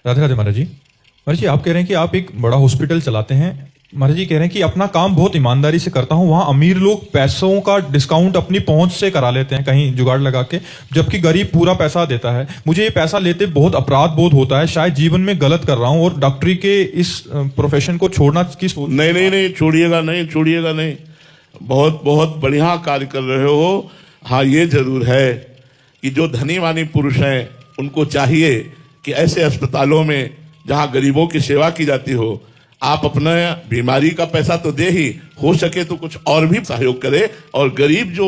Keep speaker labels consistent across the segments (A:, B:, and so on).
A: राधे राधे महाराज जी। महाराज जी, आप कह रहे हैं कि आप एक बड़ा हॉस्पिटल चलाते हैं। महाराज जी कह रहे हैं कि अपना काम बहुत ईमानदारी से करता हूं, वहां अमीर लोग पैसों का डिस्काउंट अपनी पहुंच से करा लेते हैं कहीं जुगाड़ लगा के, जबकि गरीब पूरा पैसा देता है। मुझे ये पैसा लेते बहुत अपराध बोध होता है, शायद जीवन में गलत कर रहा हूं और डॉक्टरी के इस प्रोफेशन को छोड़ना किस।
B: नहीं, छोड़िएगा नहीं। बहुत बहुत बढ़िया कार्य कर रहे हो। हाँ, ये जरूर है कि जो धनी वानी पुरुष हैं उनको चाहिए कि ऐसे अस्पतालों में जहां गरीबों की सेवा की जाती हो, आप अपना बीमारी का पैसा तो दे ही, हो सके तो कुछ और भी सहयोग करें। और गरीब जो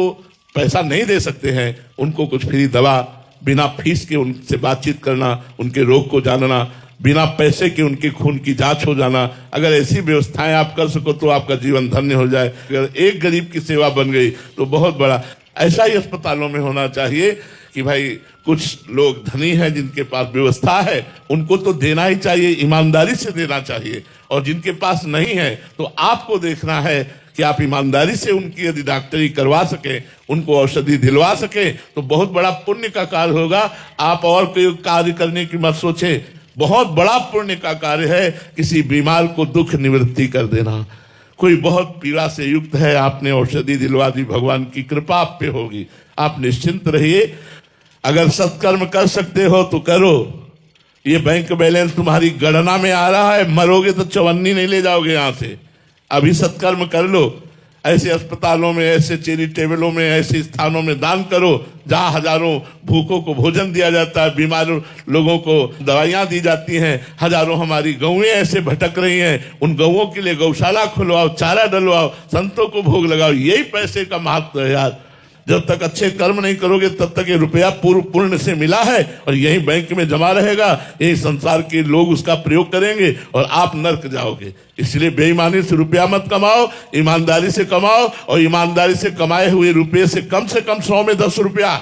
B: पैसा नहीं दे सकते हैं उनको कुछ फ्री दवा, बिना फीस के उनसे बातचीत करना, उनके रोग को जानना, बिना पैसे के उनके खून की जांच हो जाना, अगर ऐसी व्यवस्थाएं आप कर सको तो आपका जीवन धन्य हो जाए। अगर एक गरीब की सेवा बन गई तो बहुत बड़ा। ऐसा ही अस्पतालों में होना चाहिए कि भाई कुछ लोग धनी हैं जिनके पास व्यवस्था है, उनको तो देना ही चाहिए, ईमानदारी से देना चाहिए। और जिनके पास नहीं है तो आपको देखना है कि आप ईमानदारी से उनकी यदि डॉक्टरी करवा सके, उनको औषधि दिलवा सके तो बहुत बड़ा पुण्य का कार्य होगा। आप और कोई कार्य करने की मत सोचे, बहुत बड़ा पुण्य का कार्य है किसी बीमार को दुख निवृत्ति कर देना। कोई बहुत पीड़ा से युक्त है, आपने औषधि दिलवा दी, भगवान की कृपा आप पे होगी, आप निश्चिंत रहिए। अगर सत्कर्म कर सकते हो तो करो। ये बैंक बैलेंस तुम्हारी गणना में आ रहा है, मरोगे तो चवन्नी नहीं ले जाओगे यहां से। अभी सत्कर्म कर लो, ऐसे अस्पतालों में, ऐसे चैरिटेबलों में, ऐसे स्थानों में दान करो जहां हजारों भूखों को भोजन दिया जाता है, बीमार लोगों को दवाइयां दी जाती हैं। हजारों हमारी गौएं ऐसे भटक रही हैं, उन गौओं के लिए गौशाला खुलवाओ, चारा डलवाओ, संतों को भोग लगाओ। यही पैसे का महत्व है यार। जब तक अच्छे कर्म नहीं करोगे तब तक ये रुपया पूर्व पुण्य से मिला है और यही बैंक में जमा रहेगा, यही संसार के लोग उसका प्रयोग करेंगे और आप नर्क जाओगे। इसलिए बेईमानी से रुपया मत कमाओ, ईमानदारी से कमाओ। और ईमानदारी से कमाए हुए रुपये से कम 100 में 10 रुपया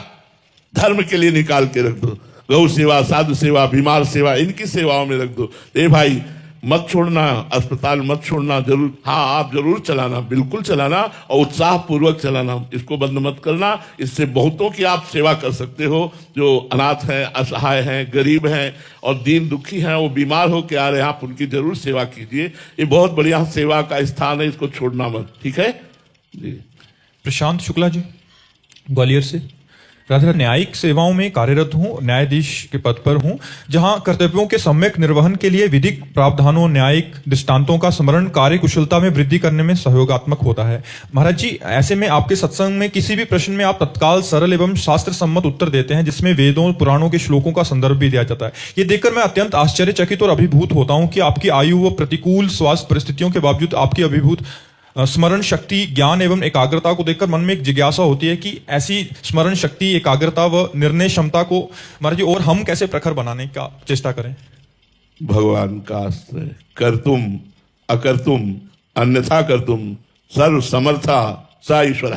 B: धर्म के लिए निकाल के रख दो। गौ सेवा, साधु सेवा, बीमार सेवा, इनकी सेवाओं में रख दो। ए भाई, मत छोड़ना, अस्पताल मत छोड़ना। जरूर, हाँ, आप जरूर चलाना, बिल्कुल चलाना और उत्साह पूर्वक चलाना, इसको बंद मत करना। इससे बहुतों की आप सेवा कर सकते हो जो अनाथ हैं, असहाय हैं, गरीब हैं और दीन दुखी हैं, वो बीमार होकर आ रहे हैं, आप उनकी जरूर सेवा कीजिए। ये बहुत बढ़िया सेवा का स्थान है, इसको छोड़ना मत। ठीक है जी।
A: प्रशांत शुक्ला जी, ग्वालियर से। राधा, न्यायिक सेवाओं में कार्यरत हूँ, न्यायाधीश के पद पर हूँ, जहाँ कर्तव्यों के सम्यक निर्वहन के लिए विधिक प्रावधानों, न्यायिक दृष्टांतों का स्मरण कार्य कुशलता में वृद्धि करने में सहयोगात्मक होता है। महाराज जी, ऐसे में आपके सत्संग में किसी भी प्रश्न में आप तत्काल सरल एवं शास्त्र सम्मत उत्तर देते हैं, जिसमें वेदों पुराणों के श्लोकों का संदर्भ भी दिया जाता है। ये देखकर मैं अत्यंत आश्चर्यचकित और अभिभूत होता हूँ कि आपकी आयु व प्रतिकूल स्वास्थ्य परिस्थितियों के बावजूद आपकी अभिभूत स्मरण शक्ति, ज्ञान एवं एकाग्रता को देखकर मन में एक जिज्ञासा होती है कि ऐसी स्मरण शक्ति, एकाग्रता व निर्णय क्षमता को महाराज जी और हम कैसे प्रखर बनाने का चेष्टा करें।
B: भगवान का आश्रय, कर्तुम अकर्तुम अन्यथा कर्तुम सर्व समर्था सा ईश्वर।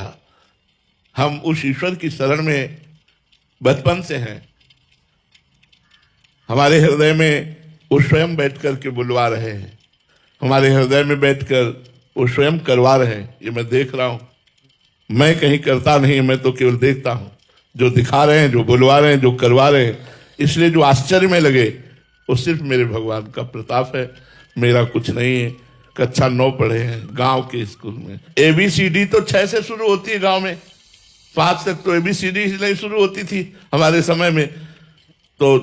B: हम उस ईश्वर की शरण में बचपन से हैं। हमारे हृदय में वो स्वयं बैठ कर के बुलवा रहे हैं, हमारे हृदय में बैठकर वो स्वयं करवा रहे हैं। ये मैं देख रहा हूं, मैं कहीं करता नहीं, मैं तो केवल देखता हूं। जो दिखा रहे हैं, जो बुलवा रहे हैं, जो करवा रहे हैं, इसलिए जो आश्चर्य में लगे वो सिर्फ मेरे भगवान का प्रताप है, मेरा कुछ नहीं है। कक्षा 9 पढ़े हैं गांव के स्कूल में। ABCD तो 6 से शुरू होती है गांव में, 5 तक तो ABCD ही नहीं शुरू होती थी हमारे समय में। तो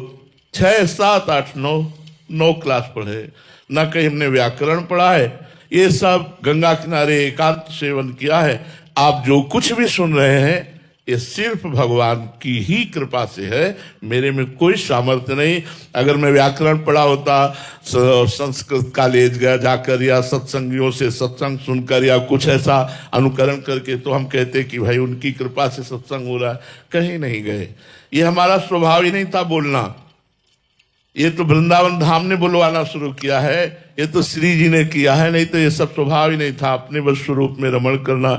B: 6, 7, 8, 9 क्लास पढ़े, ना कहीं हमने व्याकरण पढ़ा है। ये सब गंगा किनारे एकांत सेवन किया है। आप जो कुछ भी सुन रहे हैं ये सिर्फ भगवान की ही कृपा से है, मेरे में कोई सामर्थ्य नहीं। अगर मैं व्याकरण पढ़ा होता, संस्कृत कॉलेज गया जाकर या सत्संगियों से सत्संग सुनकर या कुछ ऐसा अनुकरण करके, तो हम कहते कि भाई उनकी कृपा से सत्संग हो रहा है। कहीं नहीं गए, ये हमारा स्वभाव ही नहीं था बोलना। ये तो वृंदावन धाम ने बुलवाना शुरू किया है, ये तो श्री जी ने किया है, नहीं तो ये सब स्वभाव ही नहीं था। अपने बस स्वरूप में रमण करना,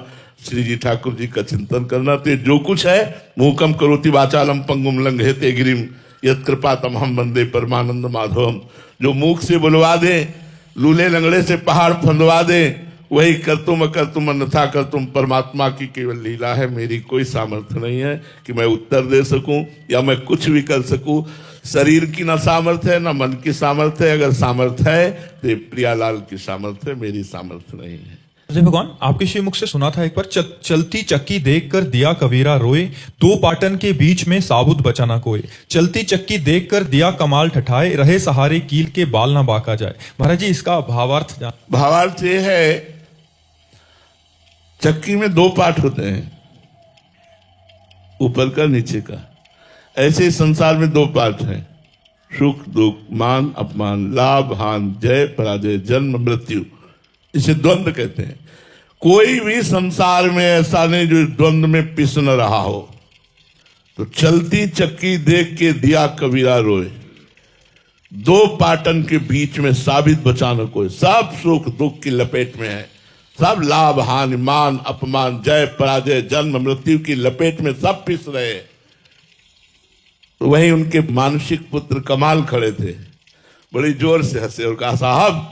B: श्री जी ठाकुर जी का चिंतन करना। तो जो कुछ है, मूकम करोति वाचालम पंगुम लंघयते गिरिम यत् कृपा तमहम वंदे परमानंद माधवम। जो मुख से बुलवा दे, लूले लंगड़े से पहाड़ फंदवा दे, वही करतुम अकर्तुम अन्यथा कर्तुम परमात्मा की केवल लीला है। मेरी कोई सामर्थ्य नहीं है कि मैं उत्तर दे सकूं या मैं कुछ भी कर सकूं। शरीर की ना सामर्थ्य है ना मन की सामर्थ्य है। अगर सामर्थ्य है तो ये प्रियालाल की सामर्थ्य है, मेरी सामर्थ्य नहीं है।
A: अजय भगवान, आपके श्री मुख से सुना था एक बार, चलती चक्की देखकर दिया कबीरा रोए, दो पाटन के बीच में साबुत बचा ना कोई। चलती चक्की देखकर दिया कमाल ठठाए, रहे सहारे कील के बाल ना बाका जाए। महाराज जी, इसका भावार्थ जान।
B: भावार्थ ये है, चक्की में दो पार्ट होते हैं, ऊपर का नीचे का। ऐसे ही संसार में दो पार्ट हैं, सुख दुख, मान अपमान, लाभ हान, जय पराजय, जन्म मृत्यु। इसे द्वंद्व कहते हैं। कोई भी संसार में ऐसा नहीं जो इस द्वंद्व में पिस न रहा हो। तो चलती चक्की देख के दिया कबीरा रोए, दो पाटन के बीच में साबित बचा न कोई। सब सुख दुख की लपेट में है, सब लाभ हानि, मान अपमान, जय पराजय, जन्म मृत्यु की लपेट में सब पिस रहे। तो वहीं उनके मानसिक पुत्र कमाल खड़े थे, बड़ी जोर से हंसे और कहा, साहब